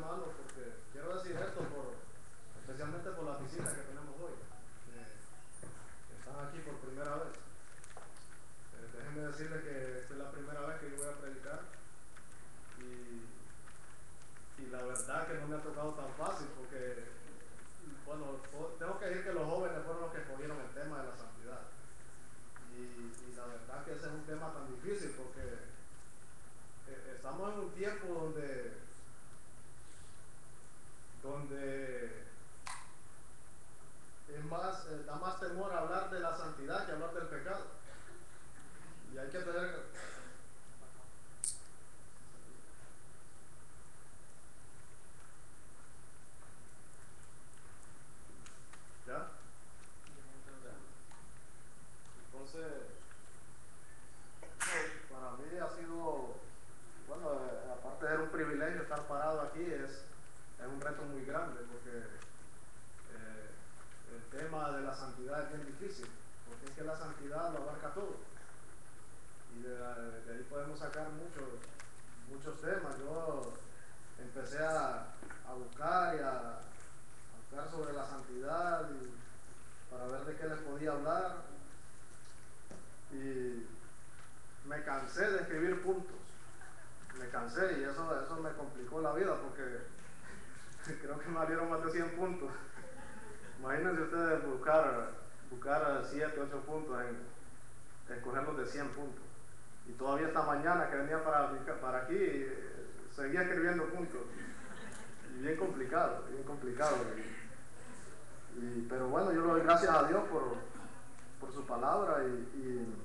hermanos, porque quiero decir esto especialmente por la visita que tenemos hoy, que están aquí por primera vez. Déjenme decirles que esta es la primera vez que yo voy a predicar y la verdad que no me ha tocado tan fácil porque, bueno, tengo que decir que los jóvenes fueron los que escogieron el tema de la santidad y la verdad que ese es un tema tan difícil porque estamos en un tiempo donde es más, da más temor hablar de la santidad que hablar del pecado. Y hay que tener... ¿Ya? Entonces, para mí ha sido, bueno, aparte de ser un privilegio estar parado aquí, es un reto muy grande porque el tema de la santidad es bien difícil, porque es que la santidad lo abarca todo. Y de ahí podemos sacar muchos temas. Yo empecé a buscar y a buscar sobre la santidad para ver de qué les podía hablar. Y me cansé de escribir puntos. Me cansé y eso me complicó la vida porque creo que me valieron más de 100 puntos. Imagínense ustedes buscar 7, 8 puntos escogerlos de 100 puntos. Y todavía esta mañana que venía para aquí, seguía escribiendo puntos. Y bien complicado, bien complicado. Pero bueno, yo le doy gracias a Dios por su palabra y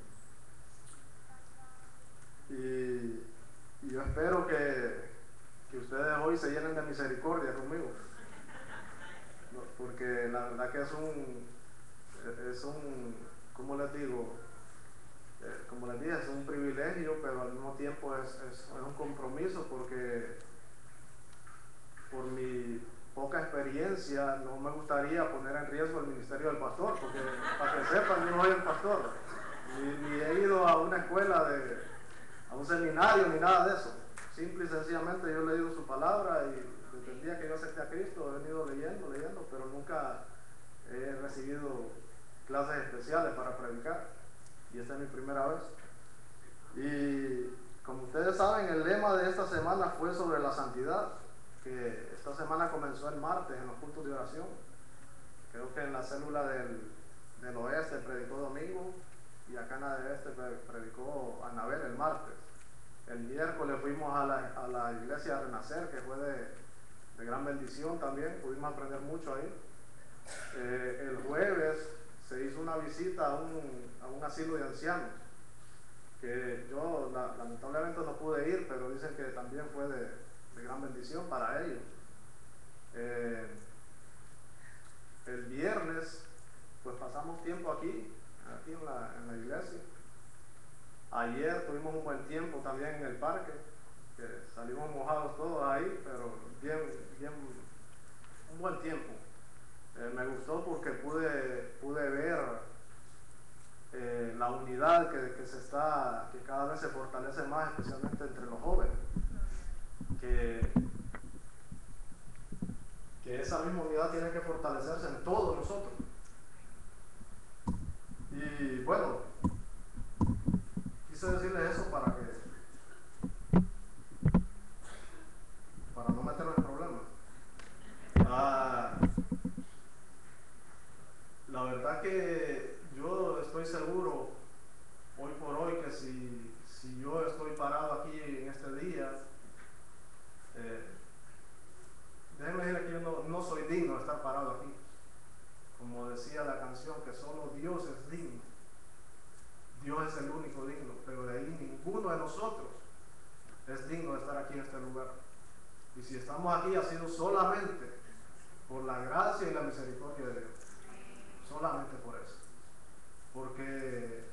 yo espero que ustedes hoy se llenen de misericordia conmigo. Porque la verdad que es un, ¿cómo les digo? Como les dije, es un privilegio, pero al mismo tiempo es un compromiso porque por mi poca experiencia no me gustaría poner en riesgo el ministerio del pastor, porque para que sepan, yo no soy el pastor, ni he ido a una escuela, a un seminario, ni nada de eso. Simple y sencillamente yo he leído su palabra y desde el día que yo acepté a Cristo he venido leyendo, pero nunca he recibido clases especiales para predicar y esta es mi primera vez. Y como ustedes saben, el lema de esta semana fue sobre la santidad, que esta semana comenzó el martes en los cultos de oración. Creo que en la célula del oeste predicó Domingo y acá en la del este predicó Anabel el martes. El miércoles fuimos a la iglesia de Renacer, que fue de gran bendición también, pudimos aprender mucho ahí. El jueves se hizo una visita a un asilo de ancianos, que yo lamentablemente no pude ir, pero dicen que también fue de gran bendición para ellos. El viernes pues pasamos tiempo aquí en la iglesia. Ayer tuvimos un buen tiempo también en el parque, que salimos mojados todos ahí, pero bien un buen tiempo. Me gustó porque pude ver la unidad que cada vez se fortalece más, especialmente entre los jóvenes, que esa misma unidad tiene que fortalecerse en todos nosotros. Y bueno, quise decirles eso para no meternos en problemas. La verdad que yo estoy seguro hoy por hoy que si yo estoy parado aquí en este día, déjenme decirles que yo no soy digno de estar parado aquí. Como decía la canción, que solo Dios es digno. Dios es el único digno, pero de ahí ninguno de nosotros es digno de estar aquí en este lugar. Y si estamos aquí ha sido solamente por la gracia y la misericordia de Dios. Solamente por eso. Porque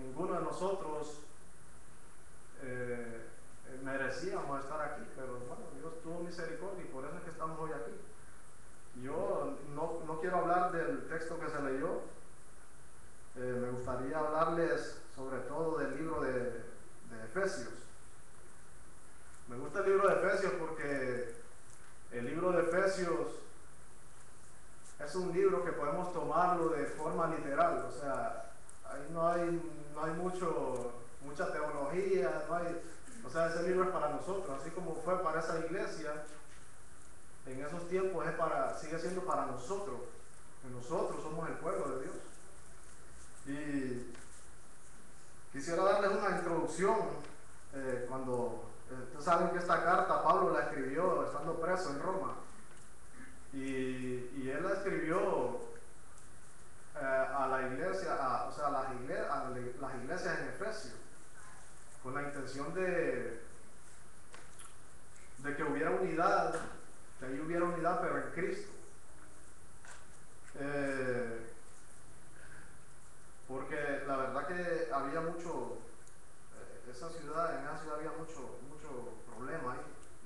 ninguno de nosotros merecíamos estar aquí, pero bueno, Dios tuvo misericordia y por eso es que estamos hoy aquí. Yo no quiero hablar del texto que se leyó, me gustaría hablarles sobre todo del libro de Efesios. Me gusta el libro de Efesios porque el libro de Efesios es un libro que podemos tomarlo de forma literal, o sea, ahí no hay mucha teología, o sea, ese libro es para nosotros, así como fue para esa iglesia en esos tiempos, sigue siendo para nosotros, que nosotros somos el pueblo de Dios. Y quisiera darles una introducción, cuando ustedes saben que esta carta Pablo la escribió estando preso en Roma, y él la escribió a la iglesia, o sea, a las iglesias en Efesios, con la intención de que hubiera unidad, que ahí hubiera unidad, pero en Cristo. Porque la verdad que había mucho, en esa ciudad había mucho problema ahí.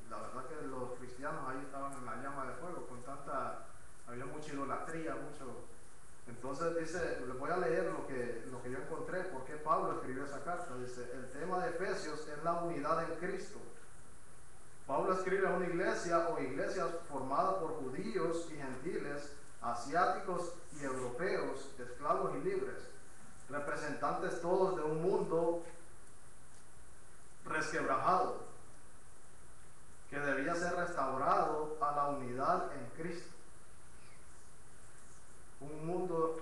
La verdad que los cristianos ahí estaban en la llama de fuego, había mucha idolatría, Entonces dice, les voy a leer lo que yo encontré, porque Pablo escribió esa carta. Dice, el tema de Efesios es la unidad en Cristo. Pablo escribe a una iglesia o iglesias formadas por judíos y gentiles, asiáticos y europeos, esclavos y libres, representantes todos de un mundo resquebrajado, que debía ser restaurado a la unidad en Cristo. Un mundo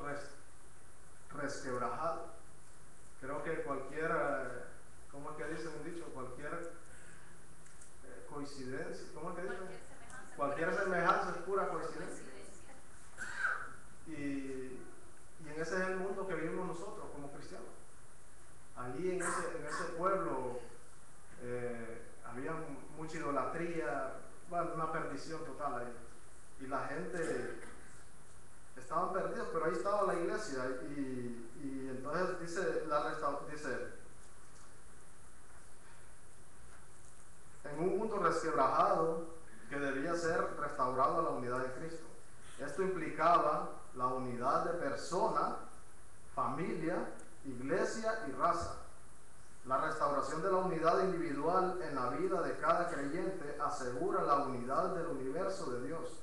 resquebrajado. Creo que cualquier, ¿cómo es que dice un dicho? Cualquier coincidencia, ¿cómo es que dice? Cualquier semejanza es pura coincidencia. Y en ese es el mundo que vivimos nosotros como cristianos. Allí en ese pueblo había mucha idolatría, una perdición total ahí. Y la gente estaban perdidos, pero ahí estaba la iglesia. Y entonces dice, en un mundo resquebrajado que debía ser restaurado a la unidad de Cristo. Esto implicaba la unidad de persona, familia, iglesia y raza. La restauración de la unidad individual en la vida de cada creyente asegura la unidad del universo de Dios.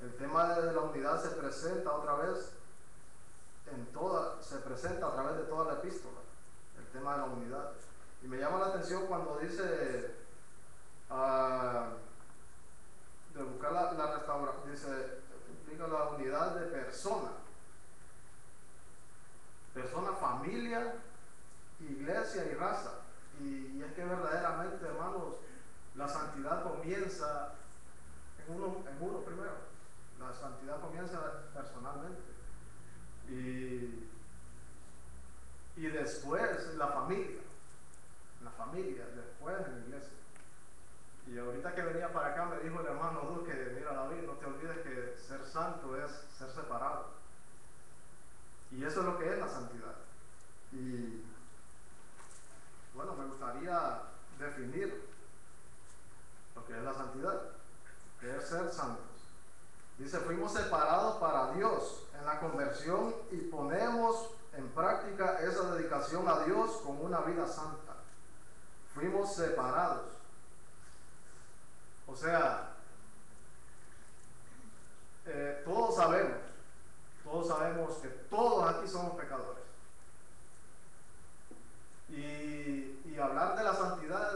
El tema de la unidad se presenta otra vez se presenta a través de toda la epístola, el tema de la unidad. Y me llama la atención cuando dice de buscar la restauración, implica la unidad de persona, familia, iglesia y raza. Y es que verdaderamente, hermanos, la santidad comienza en uno primero. La santidad comienza personalmente. Y después la familia, después en la iglesia. Y ahorita que venía para acá me dijo el hermano Duque, mira David, no te olvides que ser santo es ser separado. Y eso es lo que es la santidad. Y bueno, me gustaría definir lo que es la santidad, que es ser santos. Dice, fuimos separados para Dios en la conversión y ponemos en práctica esa dedicación a Dios con una vida santa. Fuimos separados. O sea, todos sabemos que todos aquí somos pecadores. Y hablar de la santidad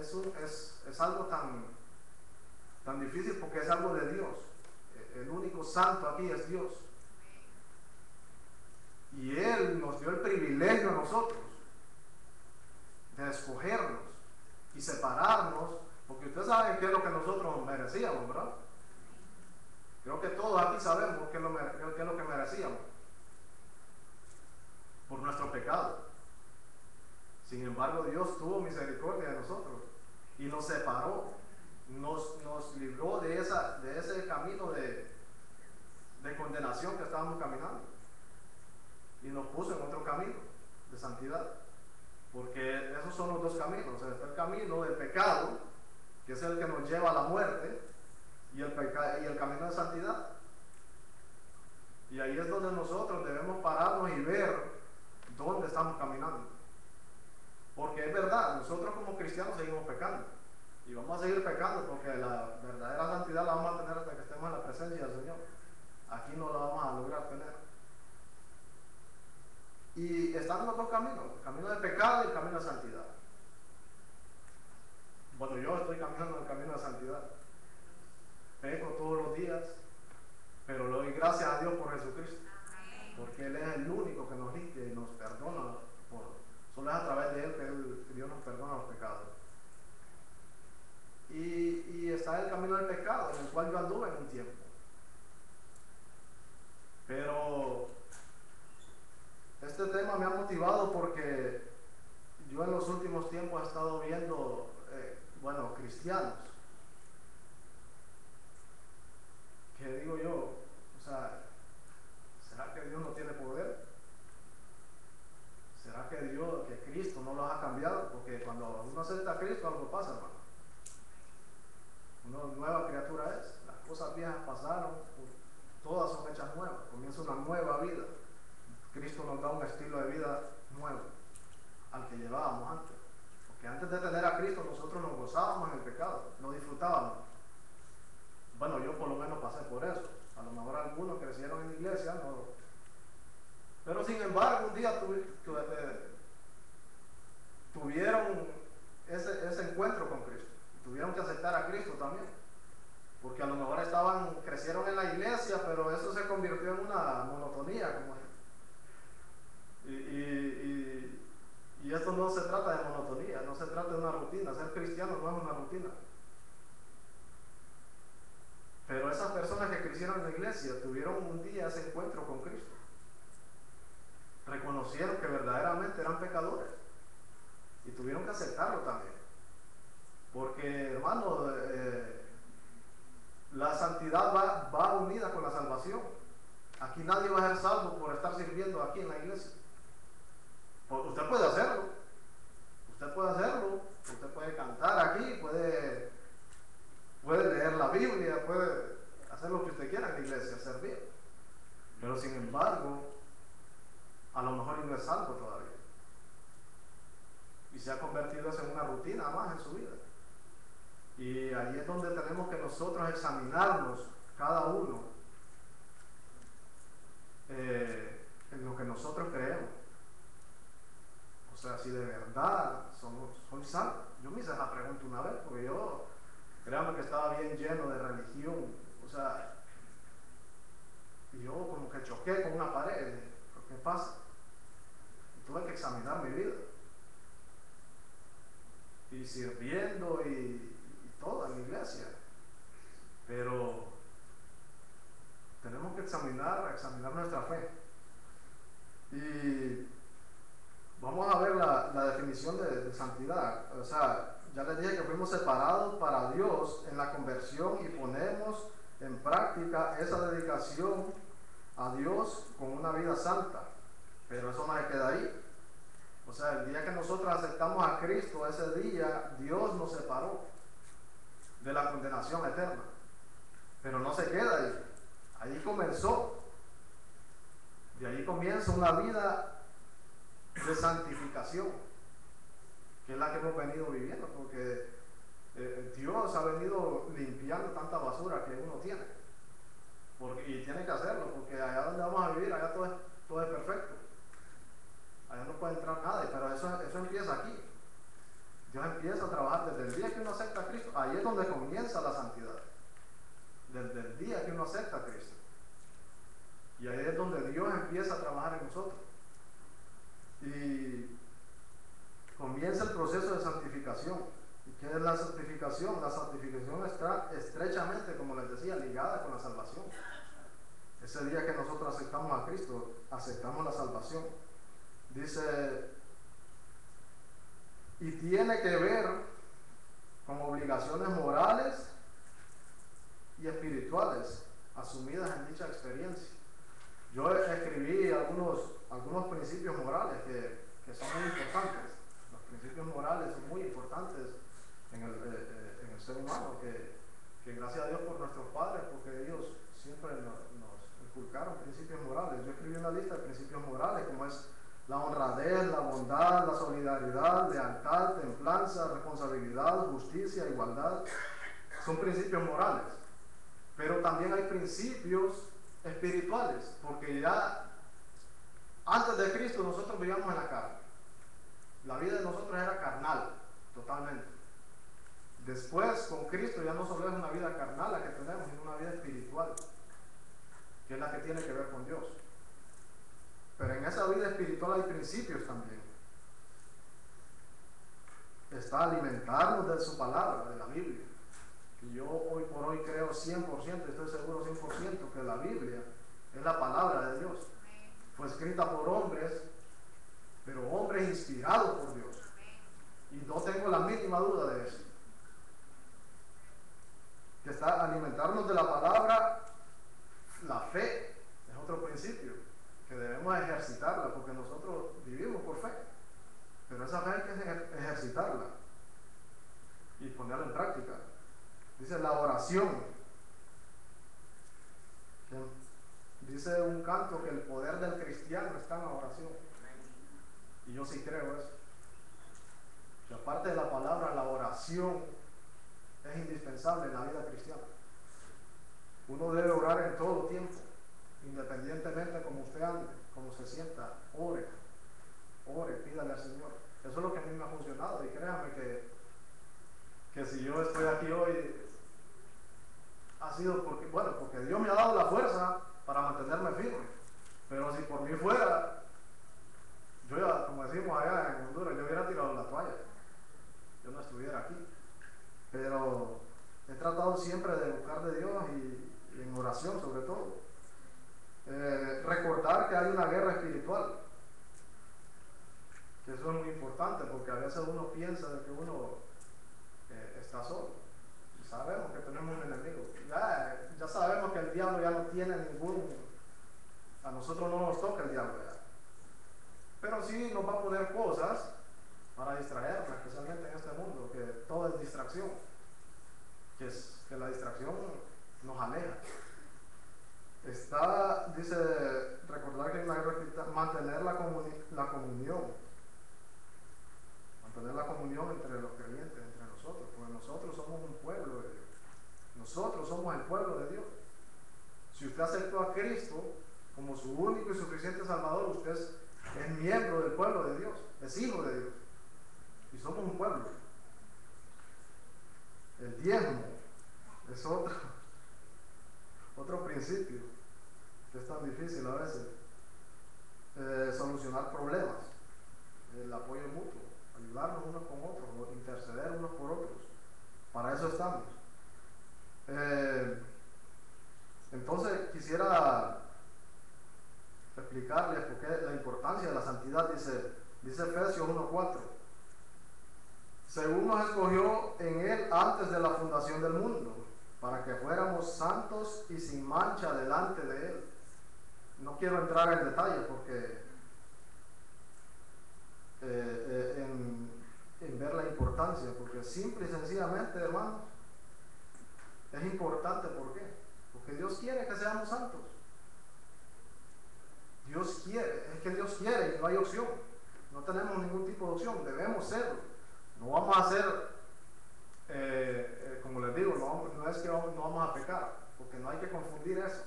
es algo tan difícil porque es algo de Dios. El único santo aquí es Dios. Y Él nos dio el privilegio a nosotros de escogernos y separarnos, porque ustedes saben qué es lo que nosotros merecíamos, ¿verdad? Creo que todos aquí sabemos qué es lo que merecíamos por nuestro pecado. Sin embargo, Dios tuvo misericordia de nosotros y nos separó, nos libró de ese camino de condenación que estábamos caminando y nos puso en otro camino de santidad, porque esos son los dos caminos. O sea, está el camino del pecado, que es el que nos lleva a la muerte, y el camino de santidad. Y ahí es donde nosotros debemos pararnos y ver dónde estamos caminando, porque es verdad, nosotros como cristianos seguimos pecando. Y vamos a seguir pecando porque la verdadera santidad la vamos a tener hasta que estemos en la presencia del Señor. Aquí no la vamos a lograr tener. Y están en los dos caminos, el camino de pecado y el camino de santidad. Bueno, yo estoy caminando en el camino de santidad. Peco todos los días, pero le doy gracias a Dios por Jesucristo, porque Él es el único que nos limpia y nos perdona. Solo es a través de Él que Dios nos perdona los pecados. Y está el camino del pecado, en el cual yo anduve en un tiempo. Pero este tema me ha motivado porque yo en los últimos tiempos he estado viendo, cristianos, que digo yo, o sea, ¿será que Dios no tiene poder? ¿Será que Cristo no los ha cambiado? Porque cuando uno acepta a Cristo algo pasa, hermano. Una nueva criatura es, las cosas viejas pasaron, todas son hechas nuevas, comienza una nueva vida. Cristo nos da un estilo de vida nuevo al que llevábamos antes, porque antes de tener a Cristo nosotros nos gozábamos en el pecado, lo disfrutábamos. Bueno, yo por lo menos pasé por eso. A lo mejor algunos crecieron en la iglesia, no. Pero sin embargo un día tuvieron ese encuentro con Cristo, tuvieron que aceptar a Cristo también, porque a lo mejor crecieron en la iglesia, pero eso se convirtió en una monotonía, y esto no se trata de monotonía, no se trata de una rutina. Ser cristiano no es una rutina. Pero esas personas que crecieron en la iglesia tuvieron un día ese encuentro con Cristo, reconocieron que verdaderamente eran pecadores y tuvieron que aceptarlo también, porque, hermano, la santidad va unida con la salvación. Aquí nadie va a ser salvo por estar sirviendo aquí en la iglesia. Usted puede hacerlo, usted puede cantar aquí, puede leer la Biblia, puede hacer lo que usted quiera en la iglesia, servir, pero sin embargo a lo mejor no es salvo todavía y se ha convertido eso en una rutina más en su vida. Y ahí es donde tenemos que nosotros examinarnos cada uno en lo que nosotros creemos. O sea, si de verdad soy salvo. Yo me hice esa pregunta una vez, porque yo, créanme que estaba bien lleno de religión, o sea, y yo como que choqué con una pared. ¿Qué pasa? Y tuve que examinar mi vida, y sirviendo y todo en la iglesia, pero tenemos que examinar nuestra fe. Y vamos a ver la definición de santidad. O sea, ya les dije que fuimos separados para Dios en la conversión y ponemos en práctica esa dedicación a Dios con una vida santa. Pero eso no se queda ahí. O sea, el día que nosotros aceptamos a Cristo, ese día Dios nos separó de la condenación eterna. Pero no se queda ahí. Ahí comenzó. De ahí comienza una vida de santificación, que es la que hemos venido viviendo, porque Dios ha venido limpiando tanta basura que uno tiene, y tiene que hacerlo, porque allá donde vamos a vivir, allá todo es perfecto, allá no puede entrar nadie, pero eso empieza aquí. Dios empieza a trabajar desde el día que uno acepta a Cristo. Ahí es donde comienza la santidad, desde el día que uno acepta a Cristo, y ahí es donde Dios empieza a trabajar en nosotros. Y comienza el proceso de santificación. ¿Y qué es la santificación? La santificación está estrechamente, como les decía, ligada con la salvación. Ese día que nosotros aceptamos a Cristo, aceptamos la salvación. Dice, y tiene que ver con obligaciones morales y espirituales asumidas en dicha experiencia. Yo escribí algunos principios morales que son muy importantes. Los principios morales son muy importantes en el ser humano, que gracias a Dios por nuestros padres, porque ellos siempre nos inculcaron principios morales. Yo escribí una lista de principios morales, como es la honradez, la bondad, la solidaridad, lealtad, templanza, responsabilidad, justicia, igualdad. Son principios morales. Pero también hay principios espirituales, porque ya antes de Cristo nosotros vivíamos en la carne. La vida de nosotros era carnal, totalmente. Después, con Cristo ya no solo es una vida carnal la que tenemos, sino una vida espiritual, que es la que tiene que ver con Dios. Pero en esa vida espiritual hay principios también. Está alimentarnos de su palabra, de la Biblia. Y yo hoy por hoy creo 100%, estoy seguro 100% que la Biblia es la palabra de Dios. Fue escrita por hombres, pero hombres inspirados por Dios. Y no tengo la mínima duda de eso. Que está alimentarnos de la palabra, la fe, es otro principio, que debemos ejercitarla, porque nosotros vivimos por fe. Pero esa fe hay que ejercitarla y ponerla en práctica. Dice la oración. Dice un canto que el poder del cristiano está en la oración. Y yo sí creo eso. Que aparte de la palabra, la oración es indispensable en la vida cristiana. Uno debe orar en todo tiempo, independientemente de cómo usted ande, cómo se sienta. Ore, pídale al Señor. Eso es lo que a mí me ha funcionado. Y créanme que si yo estoy aquí hoy, ha sido porque Dios me ha dado la fuerza para mantenerme firme. Pero si por mí fuera, yo ya, como decimos allá en Honduras, yo hubiera tirado la toalla. Yo no estuviera aquí. Pero he tratado siempre de buscar de Dios y en oración sobre todo. Recordar que hay una guerra espiritual. Que eso es muy importante, porque a veces uno piensa de que uno está solo. Y sabemos que tenemos un enemigo. Ya sabemos que el diablo ya no tiene a nosotros no nos toca el diablo ya. Pero sí nos va a poner cosas para distraernos, especialmente en este mundo, que todo es distracción. Que la distracción nos aleja. Dice, recordar que hay una guerra espiritual, mantener la comunión. Mantener la comunión entre los creyentes, entre nosotros, porque nosotros somos un pueblo de Dios. Nosotros somos el pueblo de Dios. Si usted aceptó a Cristo como su único y suficiente Salvador, usted es miembro del pueblo de Dios, es hijo de Dios. Y somos un pueblo. El diezmo es otro principio que es tan difícil a veces. Solucionar problemas, el apoyo mutuo, ayudarnos unos con otros, interceder unos por otros. Para eso estamos. Entonces quisiera explicarles por qué la importancia de la santidad. Dice Efesios 1:4. Según nos escogió en Él antes de la fundación del mundo, para que fuéramos santos y sin mancha delante de Él. No quiero entrar en detalle porque en ver la importancia, porque simple y sencillamente, hermanos, es importante. ¿Por qué? Porque Dios quiere que seamos santos. Dios quiere, es que Dios quiere y no hay opción. No tenemos ningún tipo de opción, debemos serlo. No vamos a ser, como les digo, no es que no vamos a pecar, porque no hay que confundir eso.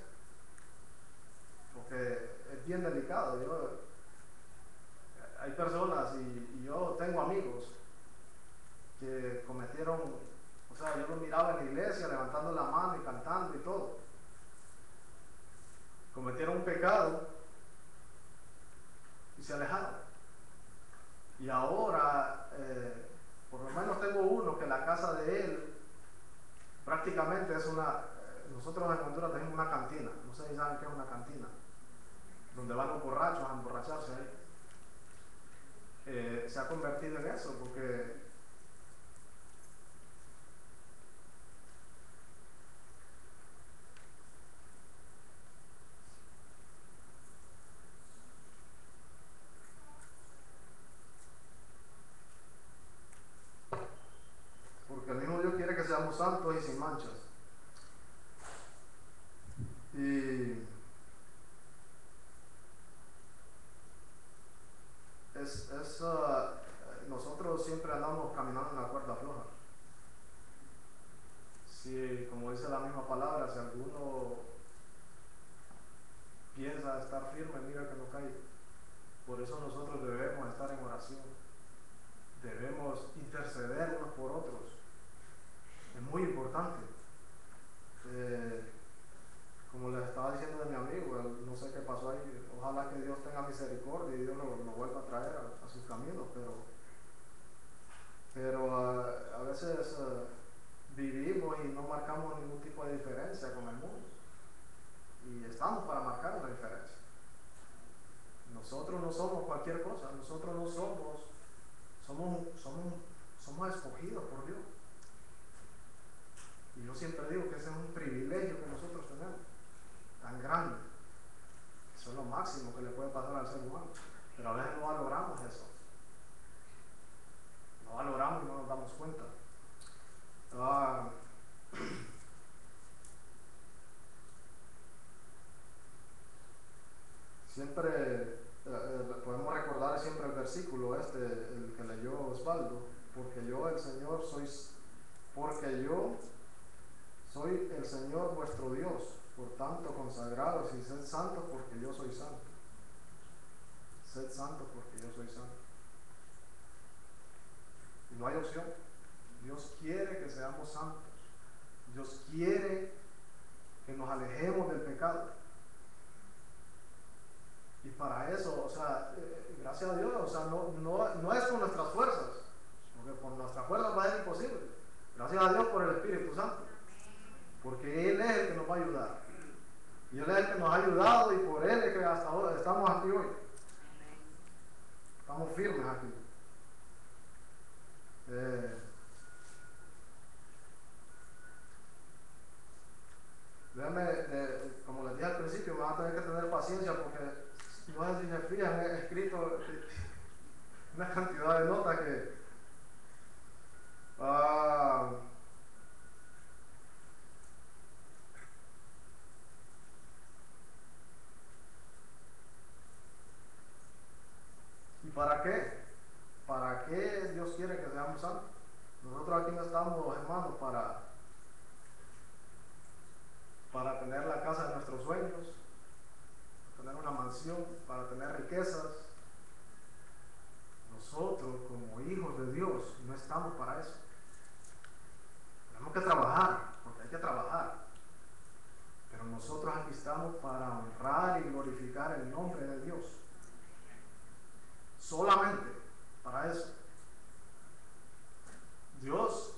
Porque es bien delicado. Hay personas y yo tengo amigos que cometieron, o sea, yo los miraba en la iglesia levantando la mano y cantando y todo. Cometieron un pecado y se alejaron. Y ahora, por lo menos tengo uno que la casa de él prácticamente es nosotros en Honduras tenemos una cantina, no sé si saben qué es una cantina, donde van los borrachos a emborracharse ahí. Se ha convertido en eso, porque el mismo Dios quiere que seamos santos y sin manchas. Y nosotros siempre andamos caminando en la cuerda floja. Si, como dice la misma palabra, si alguno piensa estar firme, mira que no caiga. Por eso nosotros debemos estar en oración, debemos interceder unos por otros. Es muy importante. Como les estaba diciendo de mi amigo, no sé qué pasó ahí, ojalá que Dios tenga misericordia y Dios lo vuelva a traer a sus caminos, pero a veces vivimos y no marcamos ningún tipo de diferencia con el mundo, y estamos para marcar una diferencia. Nosotros no somos cualquier cosa, nosotros no somos escogidos por Dios. Y yo siempre digo que ese es un privilegio que nosotros tenemos, tan grande. Eso es lo máximo que le puede pasar al ser humano. Pero a veces no valoramos eso. No valoramos y no nos damos cuenta. Siempre podemos recordar siempre el versículo el que leyó Osvaldo, porque yo soy el Señor vuestro Dios, por tanto consagrados y sed santos porque yo soy santo. Sed santos porque yo soy santo. Y no hay opción. Dios quiere que seamos santos. Dios quiere que nos alejemos del pecado. Y para eso, gracias a Dios, no es con nuestras fuerzas, porque por nuestras fuerzas va a ser imposible. Gracias a Dios por el Espíritu Santo, porque Él es el que nos va a ayudar. Y Él es el que nos ha ayudado, y por Él es que hasta ahora estamos aquí hoy. Estamos firmes aquí. Como les dije al principio, me van a tener que tener paciencia, porque no sé si se fijan, he escrito una cantidad de notas que ¿y para qué? ¿Para qué Dios quiere que seamos santos? Nosotros aquí no estamos, hermanos, para tener la casa de nuestros sueños, para tener una mansión, para tener riquezas. Nosotros, como hijos de Dios, no estamos para eso. Tenemos que trabajar, porque hay que trabajar. Pero nosotros aquí estamos para honrar y glorificar el nombre de Dios. Solamente para eso. Dios,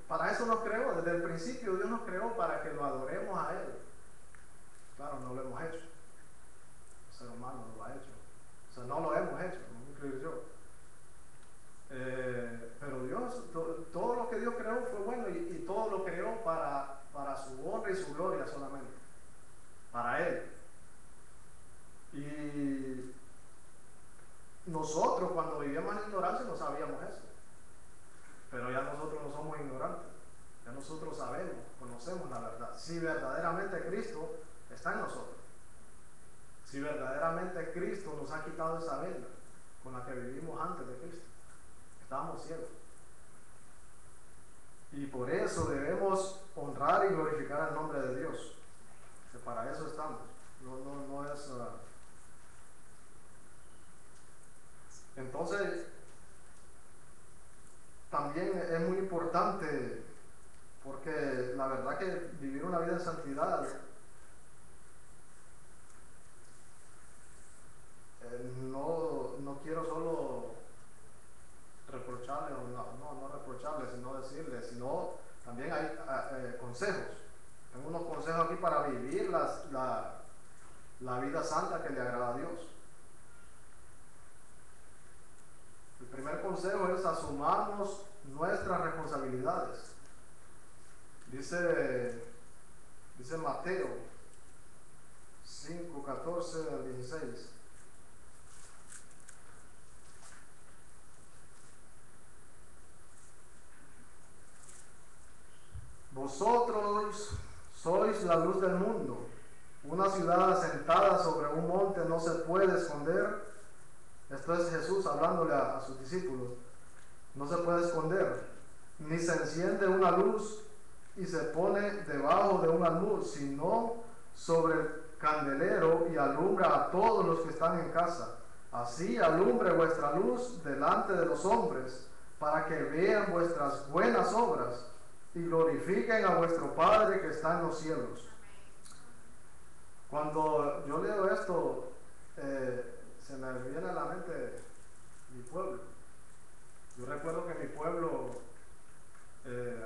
para eso nos creó. Desde el principio Dios nos creó para que lo adoremos a Él. Claro, no lo hemos hecho. El ser humano no lo ha hecho. No lo hemos hecho, no me incluyo yo. Pero Dios, todo lo que Dios creó fue bueno, y todo lo creó para su honra y su gloria solamente. Para Él. Y nosotros, cuando vivíamos en ignorancia, no sabíamos eso. Pero ya nosotros no somos ignorantes. Ya nosotros sabemos, conocemos la verdad. Si verdaderamente Cristo está en nosotros. Si verdaderamente Cristo nos ha quitado esa venda con la que vivimos antes de Cristo. Estábamos ciegos. Y por eso debemos honrar y glorificar el nombre de Dios. Que para eso estamos. No es... Entonces, también es muy importante, porque la verdad que vivir una vida en santidad, no quiero solo reprocharle, no reprocharle, sino decirle, sino también hay consejos. Tengo unos consejos aquí para vivir la vida santa que le agrada a Dios. El primer consejo es: asumamos nuestras responsabilidades. Dice Mateo 5, 14 al 16. Vosotros sois la luz del mundo. Una ciudad asentada sobre un monte no se puede esconder. Esto es Jesús hablándole a sus discípulos. No se puede esconder. Ni se enciende una luz y se pone debajo de un almud, sino sobre el candelero y alumbra a todos los que están en casa. Así alumbre vuestra luz delante de los hombres, para que vean vuestras buenas obras y glorifiquen a vuestro Padre que está en los cielos. Cuando yo leo esto, se me viene a la mente mi pueblo. Yo recuerdo que mi pueblo,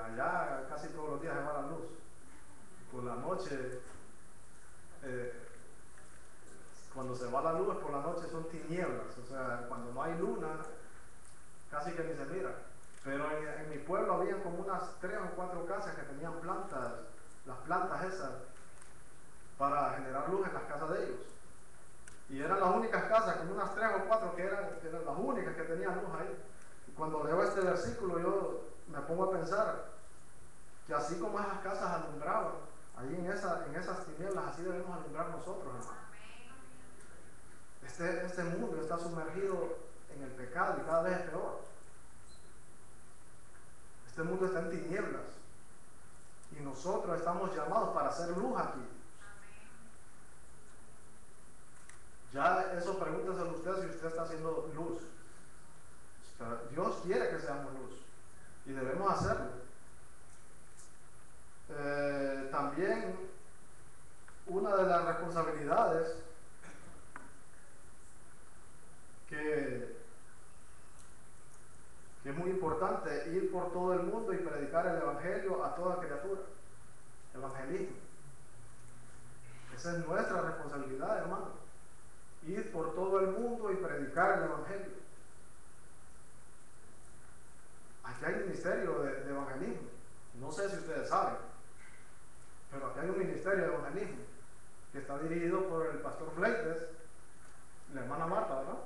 allá casi todos los días se va la luz. Por la noche, cuando se va la luz por la noche son tinieblas, o sea, cuando no hay luna, casi que ni se mira. Pero en mi pueblo había como unas 3 o 4 casas que tenían plantas, las plantas esas, para generar luz en las casas de ellos. Y eran las únicas casas, como unas 3 o 4 que eran las únicas que tenían luz ahí. Y cuando leo este versículo yo me pongo a pensar que así como esas casas alumbraban, ahí en esas tinieblas, así debemos alumbrar nosotros, hermano. Este mundo está sumergido en el pecado y cada vez es peor. Este mundo está en tinieblas y nosotros estamos llamados para hacer luz aquí. Ya eso pregúnteselo a usted si usted está haciendo luz. Dios quiere que seamos luz y debemos hacerlo. También una de las responsabilidades que es muy importante, ir por todo el mundo y predicar el Evangelio a toda criatura. Evangelismo. Esa es nuestra responsabilidad, hermano. Ir por todo el mundo y predicar el Evangelio. Aquí hay un ministerio de evangelismo. No sé si ustedes saben, pero aquí hay un ministerio de evangelismo que está dirigido por el pastor Fleites, la hermana Marta, ¿verdad?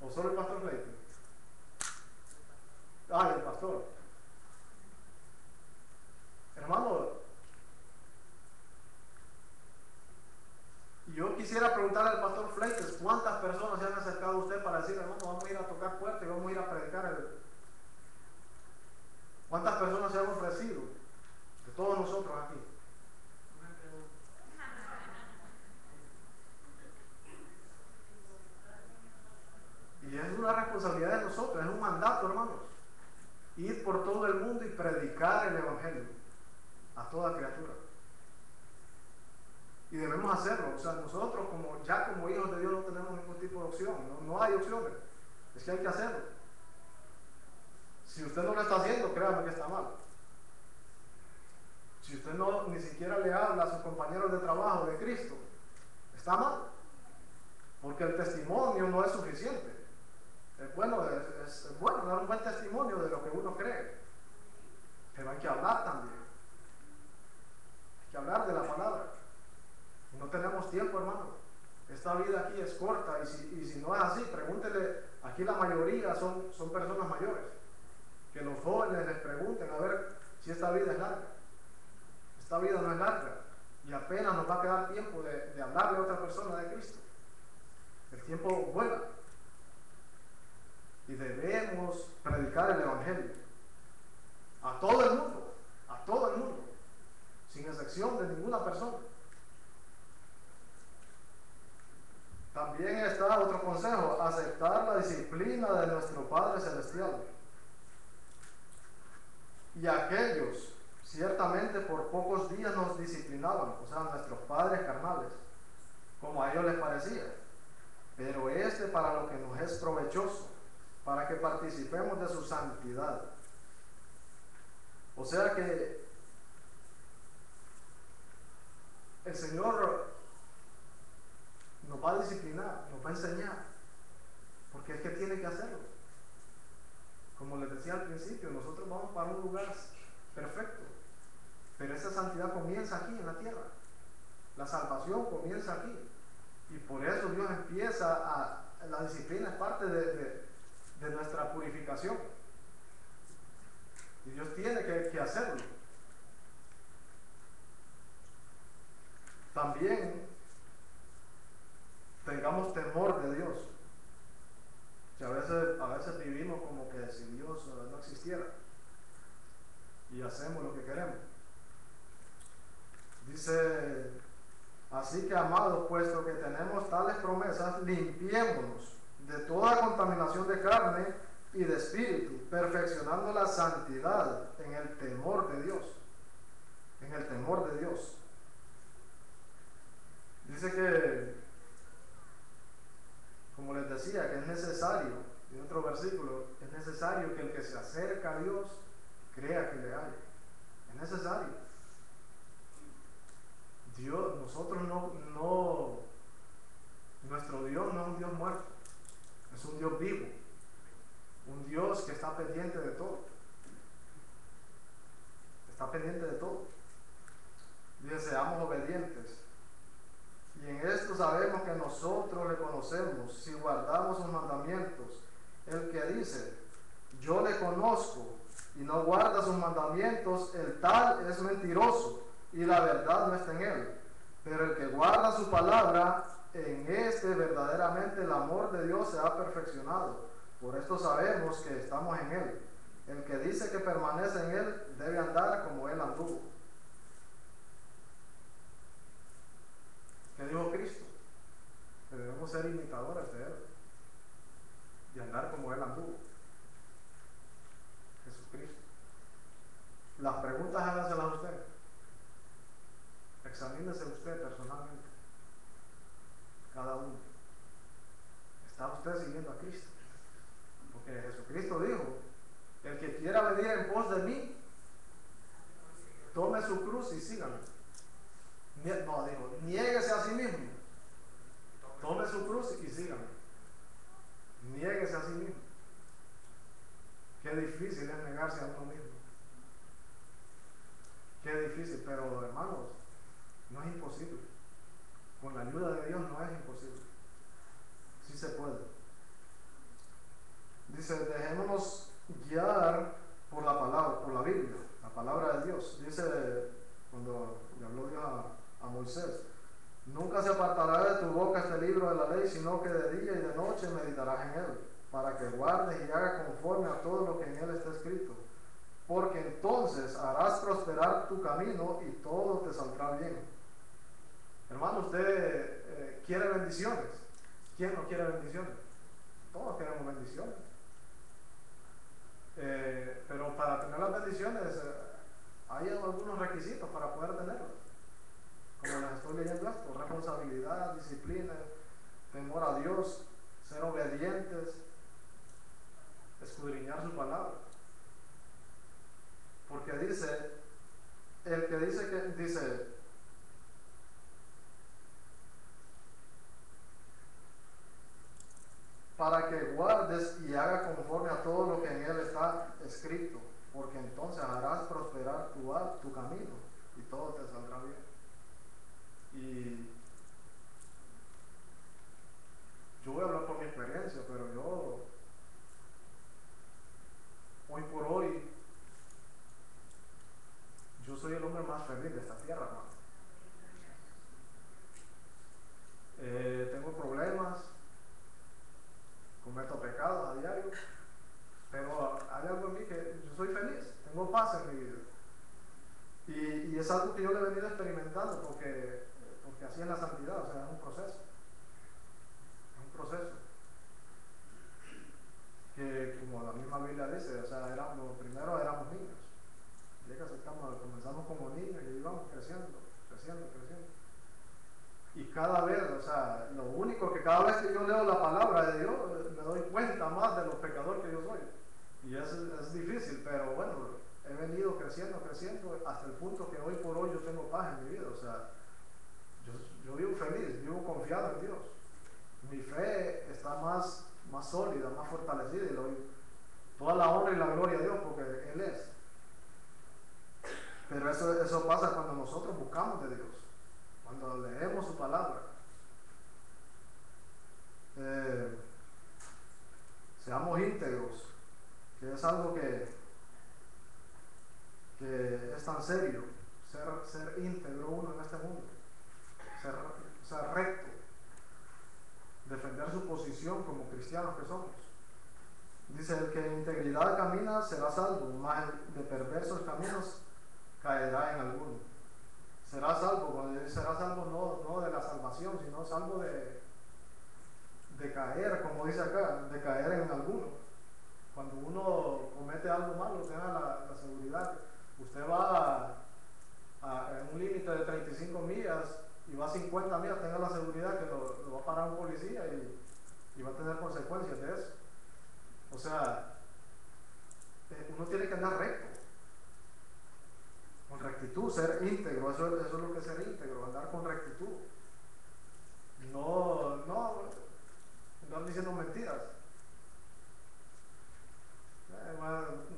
¿O solo el pastor Fleites? El pastor. Hermano, yo quisiera preguntarle al pastor Fleites cuántas personas se han acercado a usted para decir, hermano, vamos a ir a tocar puertas y vamos a ir a predicar ¿Cuántas personas se han ofrecido? De todos nosotros aquí. Y es una responsabilidad de nosotros, es un mandato, hermanos. Ir por todo el mundo y predicar el Evangelio a toda criatura. Y debemos hacerlo. O sea, nosotros como hijos de Dios no tenemos ningún tipo de opción. No hay opciones. Es que hay que hacerlo. Si usted no lo está haciendo, créame que está mal. Si usted ni siquiera le habla a sus compañeros de trabajo de Cristo, está mal. Porque el testimonio no es suficiente. Es bueno dar un buen testimonio de lo que uno cree. Pero hay que hablar también. Hay que hablar de la palabra. Y no tenemos tiempo, hermano. Esta vida aquí es corta y si no es así, pregúntele. Aquí la mayoría son personas mayores. Que los jóvenes les pregunten a ver si esta vida es larga. Esta vida no es larga y apenas nos va a quedar tiempo de hablarle a otra persona de Cristo. El tiempo vuela y debemos predicar el Evangelio a todo el mundo, sin excepción de ninguna persona. También está otro consejo: aceptar la disciplina de nuestro Padre Celestial. Y aquellos ciertamente por pocos días nos disciplinaban, o sea, nuestros padres carnales, como a ellos les parecía, pero para lo que nos es provechoso, para que participemos de su santidad. O sea que el Señor nos va a disciplinar, nos va a enseñar, porque es que tiene que hacerlo. Como les decía al principio, nosotros vamos para un lugar perfecto, pero esa santidad comienza aquí en la tierra. La salvación comienza aquí, y por eso Dios empieza la disciplina es parte de nuestra purificación, y Dios tiene que hacerlo. También y hacemos lo que queremos. Dice, así que amados, puesto que tenemos tales promesas, limpiémonos de toda contaminación de carne y de espíritu, perfeccionando la santidad en el temor de Dios. En el temor de Dios. Dice que, como les decía, que es necesario, en otro versículo, es necesario que el que se acerca a Dios crea que le hay. Es necesario. Dios, nosotros nuestro Dios no es un Dios muerto, es un Dios vivo, un Dios que está pendiente de todo, está pendiente de todo. Dice, seamos obedientes. Y en esto sabemos que nosotros le conocemos si guardamos sus mandamientos. El que dice, yo le conozco y no guarda sus mandamientos, el tal es mentiroso y la verdad no está en él. Pero el que guarda su palabra, en este verdaderamente el amor de Dios se ha perfeccionado. Por esto sabemos que estamos en él. El que dice que permanece en él debe andar como él anduvo. ¿Qué dijo Cristo? Que debemos ser imitadores de él y andar como él anduvo. Jesucristo. Las preguntas háganselas a usted. Examínese usted personalmente. Cada uno. ¿Está usted siguiendo a Cristo? Porque Jesucristo dijo, el que quiera venir en pos de mí, tome su cruz y sígame. No, dijo, niéguese a sí mismo. Tome su cruz y sígame. Niéguese a sí mismo. Qué difícil es negarse a uno mismo. Qué difícil, pero hermanos, no es imposible. Con la ayuda de Dios no es imposible. Sí se puede. Dice, dejémonos guiar por la palabra, por la Biblia, la palabra de Dios. Dice, cuando le habló Dios a Moisés, nunca se apartará de tu boca este libro de la ley, sino que de día y de noche meditarás en él, para que guardes y hagas conforme a todo lo que en él está escrito. Porque entonces harás prosperar tu camino y todo te saldrá bien. Hermano, usted quiere bendiciones. ¿Quién no quiere bendiciones? Todos queremos bendiciones. Pero para tener las bendiciones hay algunos requisitos para poder tenerlas. Como les estoy leyendo esto: responsabilidad, disciplina, temor a Dios, ser obedientes, escudriñar su palabra. Porque dice, el que dice para que guardes y haga conforme a todo lo que en él está escrito, porque entonces harás prosperar tu camino y todo te saldrá bien. Y yo voy a hablar por mi experiencia, pero yo hoy por hoy yo soy el hombre más feliz de esta tierra, hermano. Tengo problemas, cometo pecados a diario, pero hay algo en mí que yo soy feliz, tengo paz en mi vida. Y es algo que yo le he venido experimentando porque así es la santidad, o sea, es un proceso. Es un proceso. Que como la misma Biblia dice, o sea, primero éramos niños. Ya que comenzamos como niños y íbamos creciendo. Y cada vez, o sea, lo único que cada vez que yo leo la palabra de Dios, me doy cuenta más de lo pecador que yo soy. Y es difícil, pero bueno, he venido creciendo hasta el punto que hoy por hoy yo tengo paz en mi vida. O sea, yo vivo feliz, vivo confiado en Dios. Mi fe está más sólida, más fortalecida, y le doy toda la honra y la gloria a Dios porque Él es. Pero eso pasa cuando nosotros buscamos de Dios, cuando leemos su palabra. Seamos íntegros, que es algo que es tan serio, ser íntegro uno en este mundo, ser recto, defender su posición como cristianos que somos. Dice, el que en integridad camina será salvo, mas el de perversos caminos caerá en alguno. Será salvo, cuando dice será salvo no de la salvación, sino salvo de caer, como dice acá, de caer en alguno. Cuando uno comete algo malo, tenga la seguridad. Usted va en un límite de 35 millas y va a 50 millas, tenga la seguridad que lo va a parar un policía y va a tener consecuencias de eso. O sea, uno tiene que andar recto, con rectitud, ser íntegro. Eso es lo que es ser íntegro, andar con rectitud. No andar diciendo mentiras.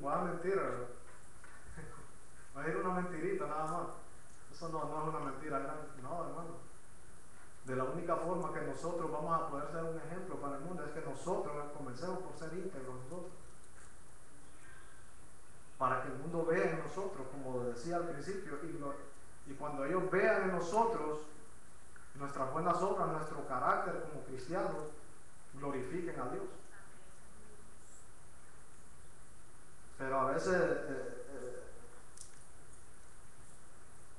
Voy a mentir, va a ir una mentirita nada más. Eso no es una mentira grande, no, hermano. De la única forma que nosotros vamos a poder ser un ejemplo para el mundo es que nosotros comencemos por ser íntegros nosotros. Para que el mundo vea en nosotros, como decía al principio, y cuando ellos vean en nosotros nuestras buenas obras, nuestro carácter como cristianos, glorifiquen a Dios. Pero a veces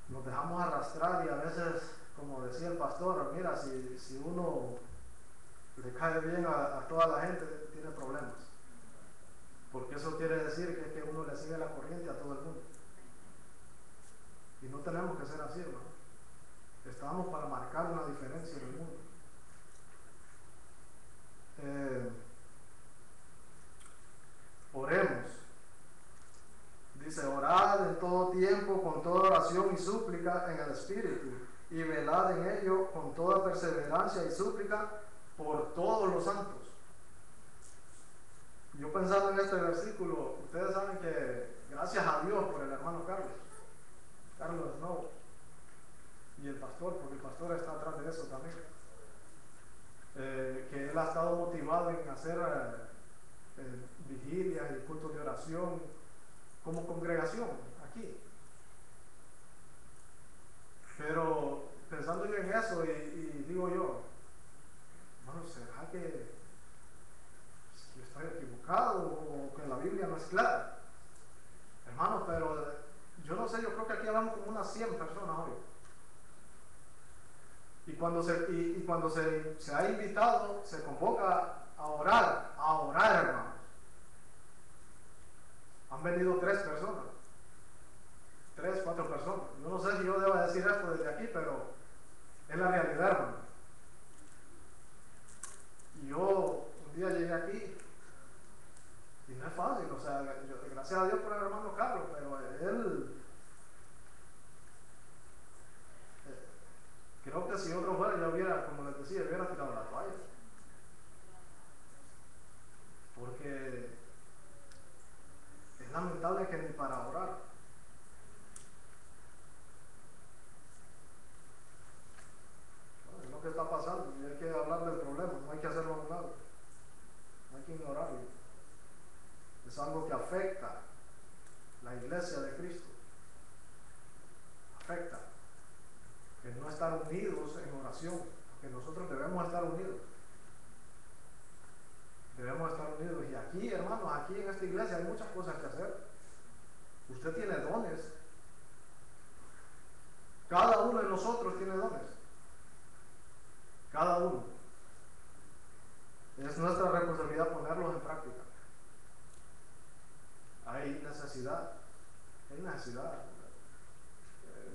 nos dejamos arrastrar y a veces, como decía el pastor, mira, si uno le cae bien a toda la gente, tiene problemas. Porque eso quiere decir que uno le sigue la corriente a todo el mundo. Y no tenemos que ser así, hermano. Estamos para marcar una diferencia en el mundo. Oremos. Dice, orad en todo tiempo, con toda oración y súplica en el Espíritu, y velad en ello con toda perseverancia y súplica por todos los santos. Yo pensando en este versículo, ustedes saben que gracias a Dios por el hermano Carlos Snow, y el pastor, porque el pastor está atrás de eso también, que él ha estado motivado en hacer vigilias y cultos de oración como congregación aquí. Pero pensando yo en eso y digo yo, bueno, ¿será que estoy equivocado o que la Biblia no es clara? Hermano, pero yo no sé, yo creo que aquí hablamos como unas 100 personas hoy. Y cuando se ha invitado, se convoca a orar, hermanos. Han venido 3 personas, 3, 4 personas. Yo no sé si yo debo decir esto desde aquí, pero es la realidad, hermano. Y yo un día llegué aquí y no es fácil, o sea, gracias a Dios por el hermano Carlos, pero él, creo que si otro fuera, yo hubiera, como les decía, hubiera tirado la toalla. Porque es lamentable que ni para orar. Bueno, es lo que está pasando, y hay que hablar del problema, no hay que hacerlo a un lado, no hay que ignorarlo. Es algo que afecta la iglesia de Cristo. Afecta. Que no estar unidos en oración, que nosotros debemos estar unidos. Debemos estar unidos. Y aquí, hermanos, aquí en esta iglesia hay muchas cosas que hacer. Usted tiene dones. Cada uno de nosotros tiene dones. Cada uno. Es nuestra responsabilidad ponerlos en práctica. Hay necesidad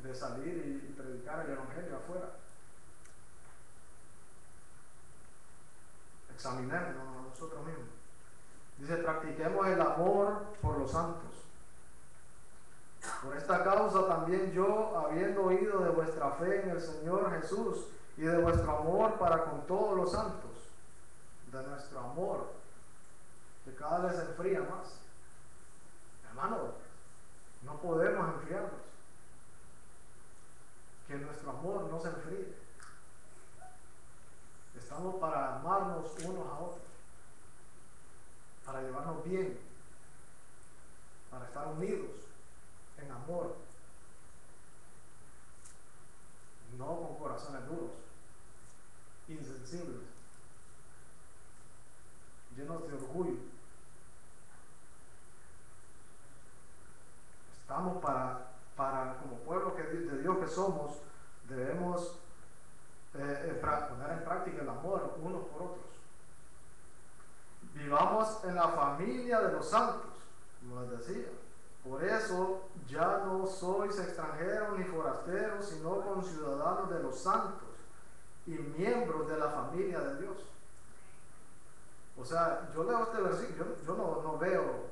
de salir y predicar el evangelio afuera. Examinémonos nosotros mismos. Dice, practiquemos el amor por los santos. Por esta causa también yo, habiendo oído de vuestra fe en el Señor Jesús y de vuestro amor para con todos los santos, de nuestro amor, que cada vez se enfría más. Hermano, no podemos enfriarnos. Que nuestro amor no se enfríe. Estamos para amarnos unos a otros, para llevarnos bien, para estar unidos en amor, no con corazones duros, insensibles, llenos de orgullo, hermanos, como pueblo de Dios que somos, debemos poner en práctica el amor unos por otros. Vivamos en la familia de los santos, como les decía. Por eso ya no sois extranjeros ni forasteros, sino conciudadanos de los santos y miembros de la familia de Dios. O sea, yo leo este versículo, yo no veo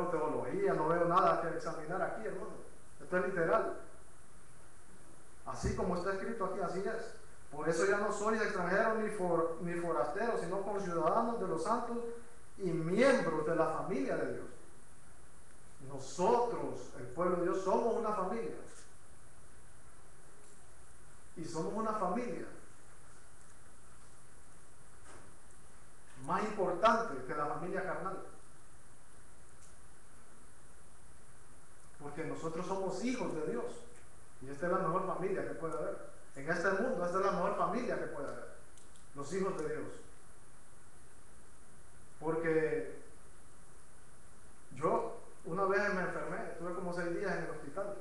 teología, no veo nada que examinar aquí, hermano. Esto es literal. Así como está escrito aquí, así es. Por eso ya no sois extranjeros ni forasteros, sino conciudadanos de los santos y miembros de la familia de Dios. Nosotros, el pueblo de Dios, somos una familia. Y somos una familia más importante que la familia carnal. Porque nosotros somos hijos de Dios. Y esta es la mejor familia que puede haber. En este mundo, esta es la mejor familia que puede haber. Los hijos de Dios. Porque yo una vez me enfermé, estuve como 6 días en el hospital.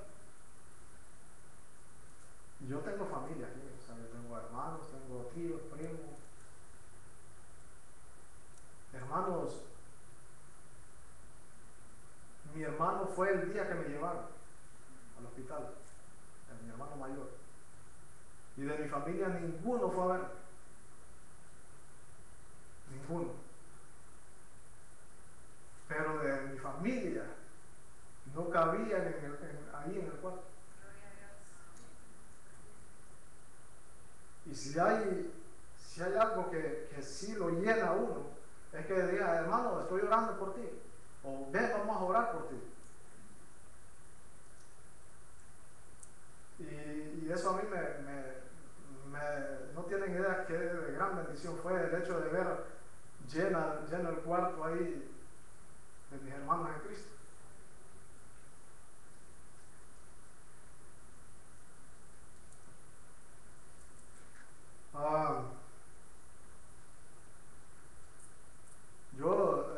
Y yo tengo familia aquí, o sea, yo tengo hermanos, tengo tíos, primos. Hermanos, mi hermano fue el día que me llevaron al hospital, mi hermano mayor. Y de mi familia ninguno fue a verme. Ninguno. Pero de mi familia no cabían ahí en el cuarto. Y si hay algo que sí lo llena a uno, es que diga, hermano, estoy orando por ti. O ven, vamos a orar por ti. Y eso a mí no tienen idea que de gran bendición fue el hecho de ver lleno el cuarto ahí de mis hermanos en Cristo. Yo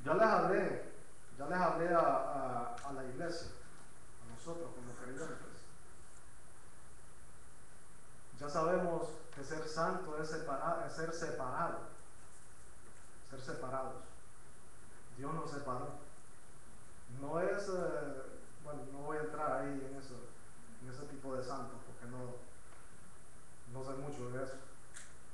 ya les hablé a la iglesia, a nosotros como creyentes. Ya sabemos que ser santo es ser separado, ser separados. Dios nos separó. No es, bueno, no voy a entrar ahí en ese tipo de santos, porque no sé mucho de eso.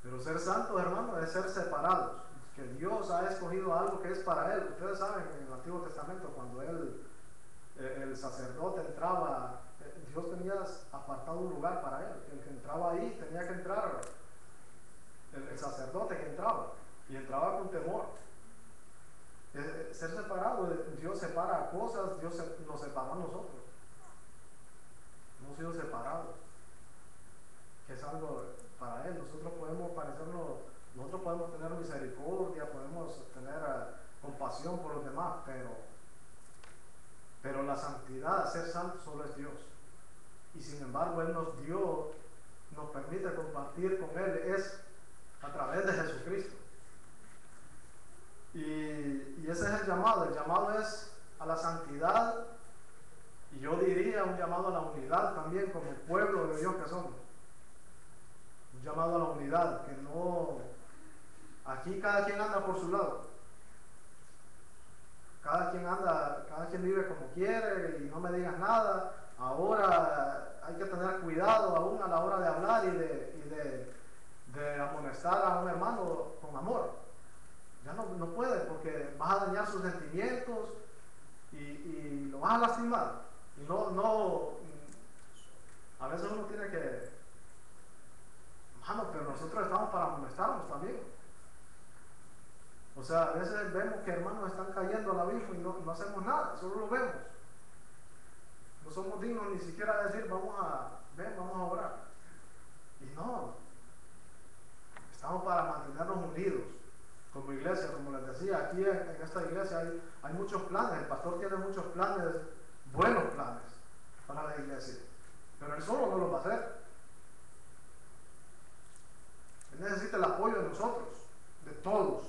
Pero ser santos, hermano, es ser separados. Que Dios ha escogido algo que es para Él. Ustedes saben, en el Antiguo Testamento, cuando el sacerdote entraba, Dios tenía apartado un lugar para él. El que entraba ahí tenía que entrar, el sacerdote que entraba, y entraba con temor. Ser separado, Dios separa cosas, Dios nos separó a nosotros. Hemos sido separados, que es algo para Él. Nosotros podemos parecernos, nosotros podemos tener misericordia, podemos tener compasión por los demás, pero la santidad, ser santo, solo es Dios. Y sin embargo Él nos permite compartir con Él, es a través de Jesucristo. Y ese es el llamado es a la santidad, y yo diría un llamado a la unidad también como pueblo de Dios que somos. Un llamado a la unidad, que no, aquí cada quien anda por su lado. Cada quien vive como quiere y no me digas nada. Ahora hay que tener cuidado aún a la hora de hablar y de amonestar a un hermano con amor. Ya no puede, porque vas a dañar sus sentimientos y lo vas a lastimar. Y a veces uno tiene que, hermano, pero nosotros estamos para amonestarnos también. O sea, a veces vemos que hermanos están cayendo al abismo y no hacemos nada, solo lo vemos. No somos dignos ni siquiera de decir, vamos a orar. Y no, estamos para mantenernos unidos como iglesia, como les decía, aquí en esta iglesia hay muchos planes, el pastor tiene muchos planes, buenos planes para la iglesia, pero él solo no los va a hacer. Él necesita el apoyo de nosotros, de todos.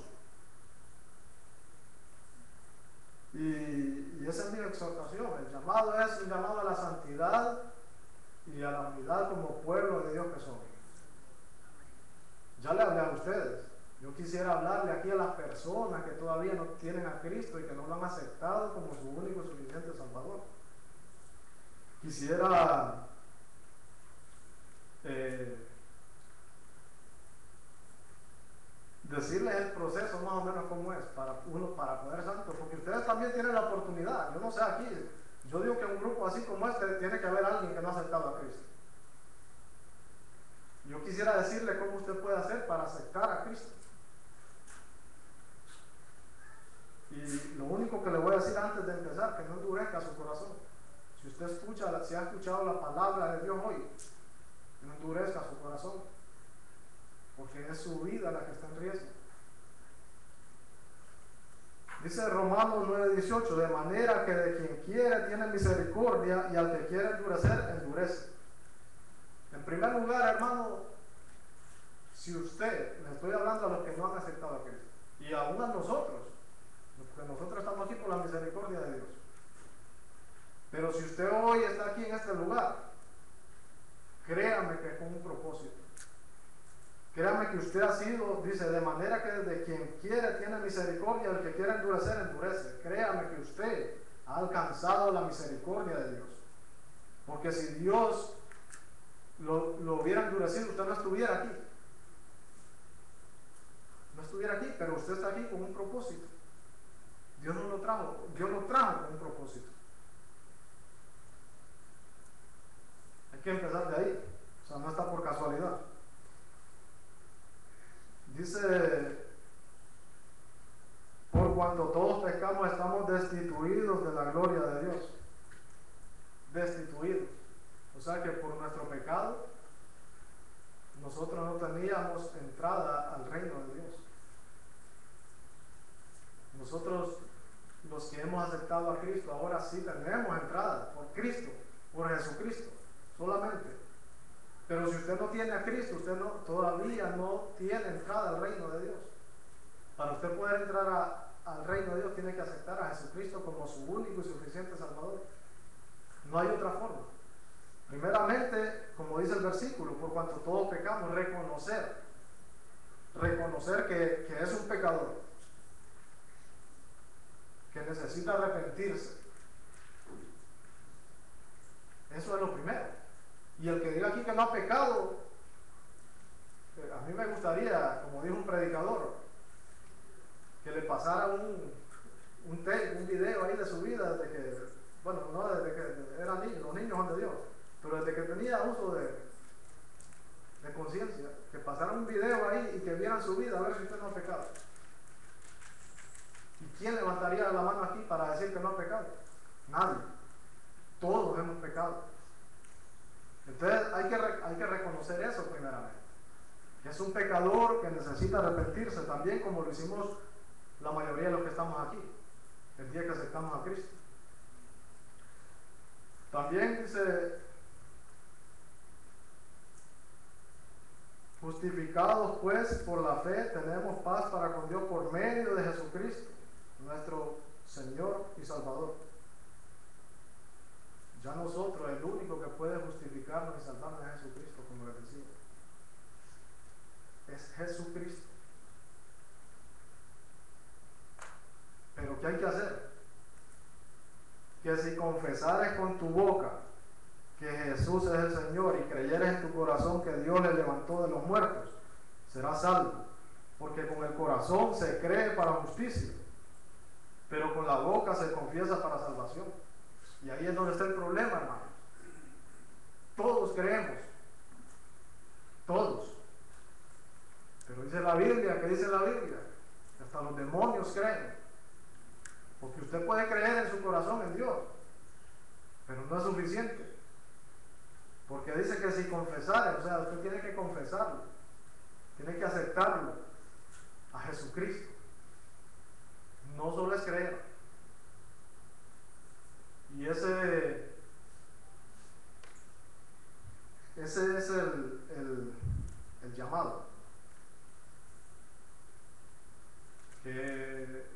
Y esa es mi exhortación. El llamado es un llamado a la santidad y a la unidad como pueblo de Dios que somos. Ya le hablé a ustedes. Yo quisiera hablarle aquí a las personas que todavía no tienen a Cristo y que no lo han aceptado como su único y suficiente Salvador. Quisiera decirles el proceso más o menos cómo es para poder santo, porque ustedes también tienen la oportunidad. Yo no sé aquí, yo digo que en un grupo así como este tiene que haber alguien que no ha aceptado a Cristo. Yo quisiera decirle cómo usted puede hacer para aceptar a Cristo. Y lo único que le voy a decir antes de empezar, que no endurezca su corazón. Si usted si ha escuchado la palabra de Dios hoy, no endurezca su corazón, porque es su vida la que está en riesgo. Dice Romanos 9:18, de manera que de quien quiere tiene misericordia y al que quiere endurecer, endurece. En primer lugar, hermano, si usted, le estoy hablando a los que no han aceptado a Cristo, y aún a nosotros, porque nosotros estamos aquí por la misericordia de Dios. Pero si usted hoy está aquí en este lugar, créame que es con un propósito. Créame que usted ha sido, dice, de manera que de quien quiere tiene misericordia, el que quiere endurecer, endurece. Créame que usted ha alcanzado la misericordia de Dios. Porque si Dios lo hubiera endurecido, usted no estuviera aquí. No estuviera aquí, pero usted está aquí con un propósito. Dios no lo trajo, Dios lo trajo con un propósito. Hay que empezar de ahí, o sea, no está por casualidad. Dice, por cuanto todos pecamos estamos destituidos de la gloria de Dios. Destituidos. O sea que por nuestro pecado nosotros no teníamos entrada al reino de Dios. Nosotros, los que hemos aceptado a Cristo, ahora sí tenemos entrada por Cristo, por Jesucristo, solamente. Pero si usted no tiene a Cristo, usted todavía no tiene entrada al reino de Dios. Para usted poder entrar al reino de Dios, tiene que aceptar a Jesucristo como su único y suficiente Salvador. No hay otra forma. Primeramente, como dice el versículo, por cuanto todos pecamos, reconocer que es un pecador, que necesita arrepentirse. Eso es lo primero. Y el que diga aquí que no ha pecado, a mí me gustaría, como dijo un predicador, que le pasara un video ahí de su vida, desde que, bueno, no desde que era niño, los niños son de Dios, pero desde que tenía uso de conciencia, que pasara un video ahí y que vieran su vida a ver si usted no ha pecado. ¿Y quién levantaría la mano aquí para decir que no ha pecado? Nadie. Todos hemos pecado. Entonces hay que reconocer eso primeramente. Que es un pecador que necesita arrepentirse, también como lo hicimos la mayoría de los que estamos aquí, el día que aceptamos a Cristo. También dice, justificados pues por la fe tenemos paz para con Dios por medio de Jesucristo, nuestro Señor y Salvador. Ya nosotros, el único que puede justificarnos y salvarnos es Jesucristo, como les decía. Es Jesucristo. Pero ¿qué hay que hacer? Que si confesares con tu boca que Jesús es el Señor y creyeres en tu corazón que Dios le levantó de los muertos, serás salvo. Porque con el corazón se cree para justicia, pero con la boca se confiesa para salvación. Y ahí es donde está el problema, hermanos. Todos creemos. Todos. Pero dice la Biblia, ¿qué dice la Biblia? Que hasta los demonios creen. Porque usted puede creer en su corazón en Dios, pero no es suficiente. Porque dice que si confesara, o sea, usted tiene que confesarlo, tiene que aceptarlo a Jesucristo. No solo es creer. Y ese es el llamado. Que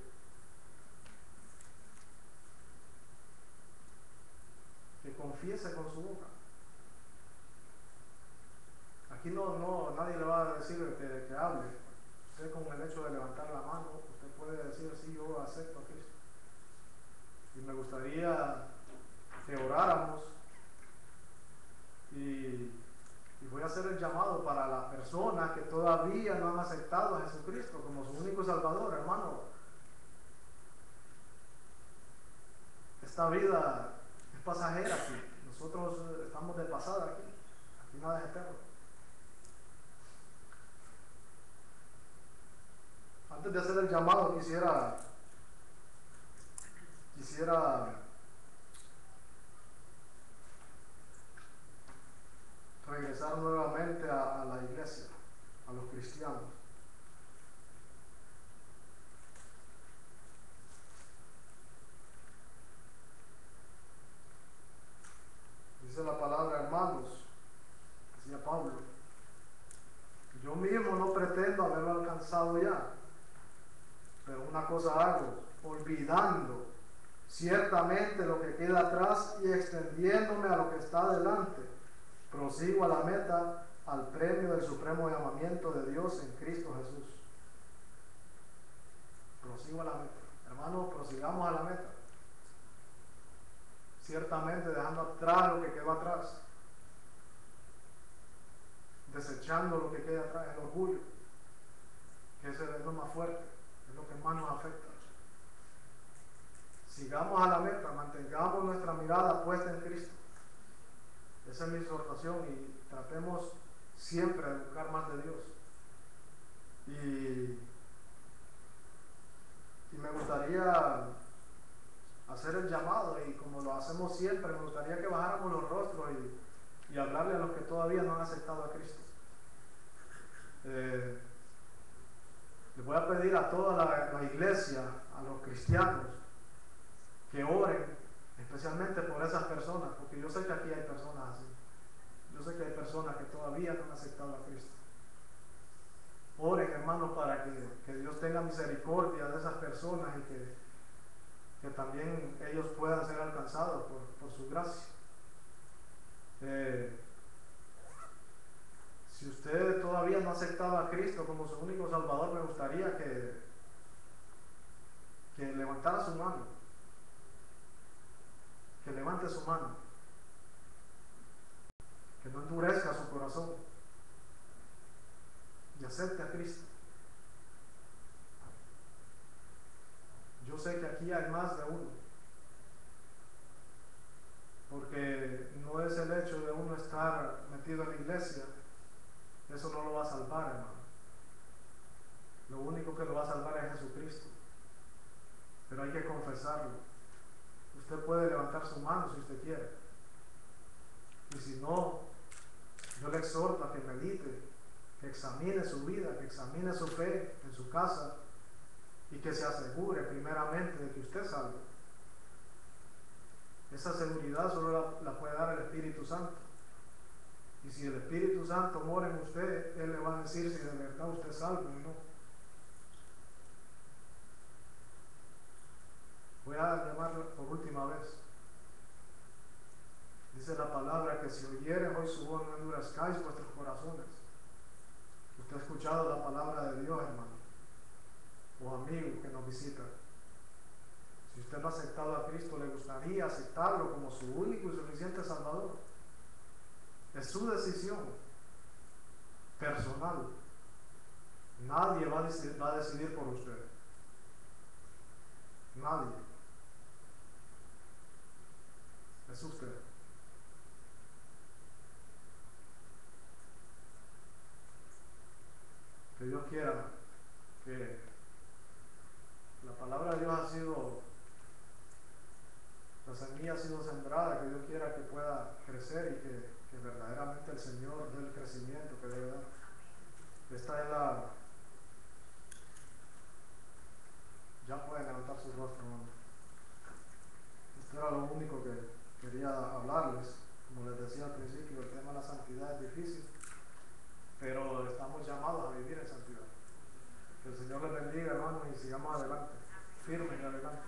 confiese con su boca. Aquí nadie le va a decir que hable. Usted con el hecho de levantar la mano, usted puede decir, sí, yo acepto a Cristo. Y me gustaría que oráramos y voy a hacer el llamado para las personas que todavía no han aceptado a Jesucristo como su único Salvador, hermano. Esta vida es pasajera aquí. Nosotros estamos de pasada aquí. Aquí nada es eterno. Antes de hacer el llamado quisiera regresar nuevamente a la iglesia, a los cristianos. Dice la palabra, hermanos, decía Pablo, yo mismo no pretendo haberlo alcanzado ya, pero una cosa hago, olvidando ciertamente lo que queda atrás y extendiéndome a lo que está delante, prosigo a la meta, al premio del supremo llamamiento de Dios en Cristo Jesús. Prosigo a la meta. Hermanos, prosigamos a la meta. Ciertamente dejando atrás lo que quedó atrás, desechando lo que queda atrás, el orgullo, que ese es lo más fuerte, es lo que más nos afecta. Sigamos a la meta, mantengamos nuestra mirada puesta en Cristo. Esa es mi exhortación y tratemos siempre de buscar más de Dios. Y me gustaría hacer el llamado, y como lo hacemos siempre, me gustaría que bajáramos los rostros y hablarle a los que todavía no han aceptado a Cristo. Les voy a pedir a toda la iglesia, a los cristianos, que oren especialmente por esas personas, porque yo sé que aquí hay personas así. Yo sé que hay personas que todavía no han aceptado a Cristo. Oren, hermanos, para que Dios tenga misericordia de esas personas y que también ellos puedan ser alcanzados por su gracia. Si usted todavía no ha aceptado a Cristo como su único Salvador, me gustaría que levantara su mano, que levante su mano, que no endurezca su corazón y acepte a Cristo. Yo sé que aquí hay más de uno, porque no es el hecho de uno estar metido en la iglesia, eso no lo va a salvar, hermano. Lo único que lo va a salvar es Jesucristo, pero hay que confesarlo. Usted puede levantar su mano si usted quiere, y si no, yo le exhorto a que medite, que examine su vida, que examine su fe en su casa y que se asegure primeramente de que usted salve. Esa seguridad solo la puede dar el Espíritu Santo. Y si el Espíritu Santo mora en usted, Él le va a decir si de verdad usted es salvo o no. Voy a llamarlo por última vez. Dice la palabra que si oyeres hoy su voz, no endurezcáis vuestros corazones. Usted ha escuchado la palabra de Dios, hermano, o amigo que nos visita. Si usted no ha aceptado a Cristo, le gustaría aceptarlo como su único y suficiente Salvador. Es su decisión personal. Nadie va a decidir por usted. Nadie. Es usted. Que Dios quiera que la palabra de Dios ha sido, la semilla ha sido sembrada, que Dios quiera que pueda crecer y que verdaderamente el Señor dé el crecimiento que debe dar. Esta es la... Ya pueden levantar su rostro, hermano. Esto era lo único que quería hablarles. Como les decía al principio, el tema de la santidad es difícil, pero estamos llamados a vivir en santidad. Que el Señor les bendiga, hermanos, y sigamos adelante, firmes y adelante.